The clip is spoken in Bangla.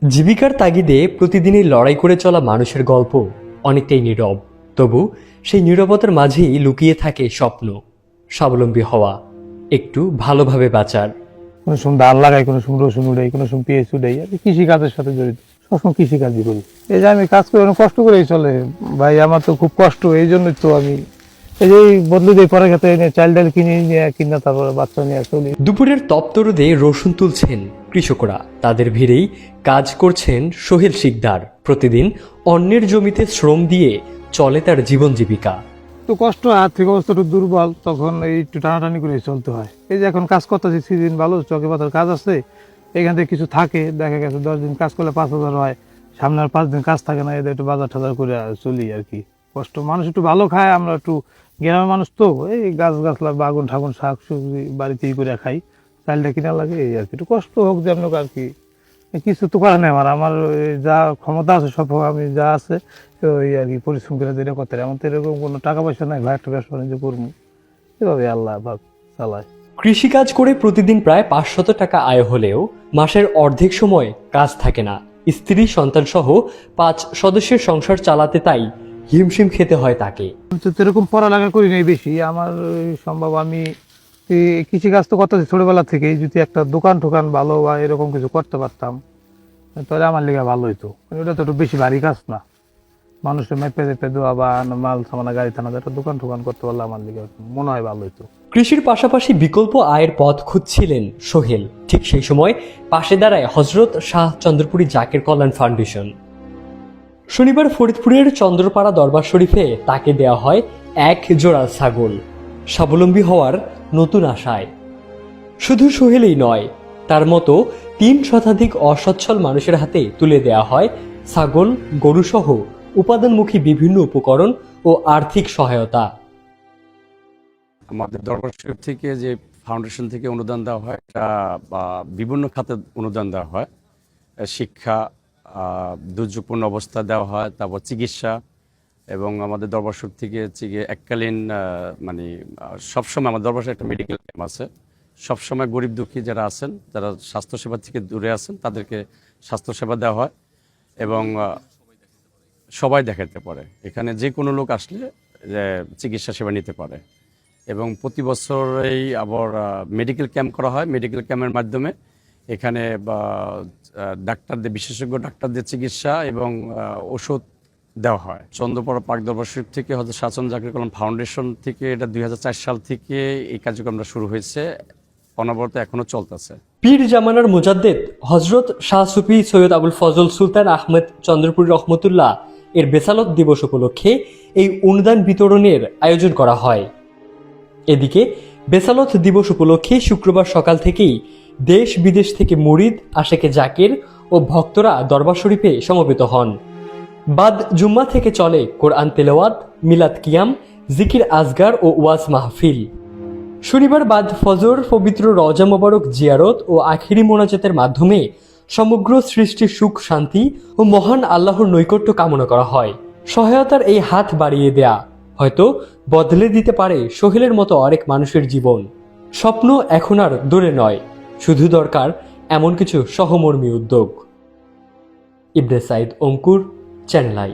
জীবিকার তাগিদে প্রতিদিনই লড়াই করে চলা মানুষের গল্প অনেকটাই নীরব, তবু সেই নীরবতার মাঝেই লুকিয়ে থাকে স্বপ্ন, স্বাবলম্বী হওয়া, একটু ভালোভাবে বাঁচার। কোনো সময় ধান লাগাই, কোনো সময় রসুন উড়াই, কোনো সময় পেঁয়াজ উড়াই। আমি কৃষিকাজের সাথে জড়িত, সবসময় কৃষিকাজই করি। এই যে আমি কাজ করি অনেক কষ্ট করেই চলে ভাই, আমার তো খুব কষ্ট। এই জন্যই তো আমি এই যে বদলে দিই, পরে খেতে এনে চাল ডাল কিনে নিয়ে কিনা তারপরে বাচ্চা নিয়ে চলি। দুপুরের তপ্ত রোদে রসুন তুলছেন কৃষকরা, তাদের ভিড়েই কাজ করছেন সোহেল শিকদার। প্রতিদিন অন্যের জমিতে শ্রম দিয়ে চলে তার জীবন জীবিকা। তো কষ্ট, আর্থিক অবস্থা একটু দুর্বল, তখন এই একটু টানাটানি করে চলতে হয়। এই যে এখন কাজ করতেছি, সিজন ভালো, চকে পাতার কাজ আছে, এখান থেকে কিছু থাকে, দেখা গেছে 10 দিন কাজ করলে 5,000 হয়, সামনে আর 5 দিন কাজ থাকে না, এদের একটু বাজার টাজার করে চলি আর কি। কষ্ট, মানুষ একটু ভালো খায়, আমরা একটু গ্রামের মানুষ তো, এই গাছ গাছলা বাগুন ঠাগুন শাক সবজি বাড়িতেই করে খাই, চালটা কিনা লাগে এই আর কি। একটু কষ্ট হোক যেমন আর কি, কিছু তো করার নেই। আমার যা ক্ষমতা আছে সব আমি যা আছে ওই আর কি পরিশ্রম করে যেটা করতে পারি। আমার তো এরকম কোনো টাকা পয়সা নাই ভাই, একটা ব্যবসা বাণিজ্য করবো, এভাবে আল্লাহ ভাব চালায়। কৃষিকাজ করে প্রতিদিন প্রায় 500 টাকা আয় হলেও মাসের অর্ধেক সময় কাজ থাকে না। স্ত্রী সন্তান সহ 5 সদস্যের সংসার চালাতে তাই হিমশিম খেতে হয় তাকে। তো এরকম পড়ালেখা করি নাই বেশি, আমার সম্ভব আমি কৃষিকাজ তো করতেছি ছোটবেলা থেকেই। যদি একটা দোকান টোকান ভালো বা এরকম কিছু করতে পারতাম তাহলে আমার লেগে ভালো হইতো। ওটা তো একটু বেশি ভারী কাজ না, মানুষের মেপে চেপে দেওয়া বা মাল সামানা গাড়ি থানা, একটা দোকান টোকান করতে পারলে আমার লেগে মনে হয় ভালো হইতো। কৃষির পাশাপাশি বিকল্প আয়ের পথ খুঁজছিলেন সোহেল। ঠিক সেই সময় পাশে দাঁড়ায় হযরত শাহ চন্দ্রপুরী জাকের কল্যাণ ফাউন্ডেশন। শনিবার ফরিদপুরের চন্দ্রপাড়া দরবার শরীফে তাকে দেওয়া হয় 1 জোড়া ছাগল, স্বাবলম্বী হওয়ার নতুন আশায়। শুধু সোহেলই নয়, তার মতো 3 শতাধিক অসচ্ছল মানুষের হাতে তুলে দেওয়া হয় ছাগল, গরুসহ উপাদানমুখী বিভিন্ন উপকরণ ও আর্থিক সহায়তা। আমাদের দরবার শরীফ থেকে যে ফাউন্ডেশন থেকে অনুদান দেওয়া হয়, এটা বিভিন্ন খাতে অনুদান দেওয়া হয়। শিক্ষা, দুর্যোগপূর্ণ অবস্থা দেওয়া হয়, তারপর চিকিৎসা, এবং আমাদের দরবার শরীফ থেকে এককালীন মানে সবসময় আমাদের দরবার শরীফে একটা মেডিকেল ক্যাম্প আছে। সবসময় গরিব দুঃখী যারা আছেন, যারা স্বাস্থ্যসেবা থেকে দূরে আছেন, তাদেরকে স্বাস্থ্যসেবা দেওয়া হয় এবং সবাই দেখাতে পারে। এখানে যে কোনো লোক আসলে চিকিৎসা সেবা নিতে পারে। এবং প্রতি বছরেই আবার মেডিকেল ক্যাম্প করা হয়। মেডিকেল ক্যাম্পের মাধ্যমে এখানে ডাক্তারদের, বিশেষজ্ঞ ডাক্তারদের চিকিৎসা এবং ওষুধ দেওয়া হয়। চন্দ্রপাড়া পাক দরবার শরীফ থেকে হযরত শাহ জাকের কল্যাণ ফাউন্ডেশন থেকে এটা 2004 সাল থেকে এই কার্যক্রমটা শুরু হয়েছে, অনবরত এখনো চলতেছে। পীর জামানার মুজাদ্দেদ হযরত শাহ সুফি সৈয়দ আবুল ফজল সুলতান আহমেদ চন্দ্রপুরী রহমতুল্লাহ এর বেসালত দিবস উপলক্ষে এই অনুদান বিতরণের আয়োজন করা হয়। এদিকে বেসালত দিবস উপলক্ষে শুক্রবার সকাল থেকেই দেশ বিদেশ থেকে মুরিদ, আশেকে জাকের ও ভক্তরা দরবার শরীফে সমবেত হন। বাদ জুম্মা থেকে চলে কোরআন তেলাওয়াত, মিলাদ কিয়াম, জিকির আজগার ও ওয়াজ মাহফিল। শনিবার বাদ ফজর পবিত্র রওজা মোবারক জিয়ারত ও আখিরি মোনাজাতের মাধ্যমে সমগ্র সৃষ্টির সুখ শান্তি ও মহান আল্লাহর নৈকট্য কামনা করা হয়। সহায়তার এই হাত বাড়িয়ে দেয়া হয়তো বদলে দিতে পারে সোহেলের মতো আরেক মানুষের জীবন। স্বপ্ন এখন আর দূরে নয়, শুধু দরকার এমন কিছু সহমর্মী উদ্যোগ। ইবনে সাইদ অঙ্কুর, চ্যানেল আই।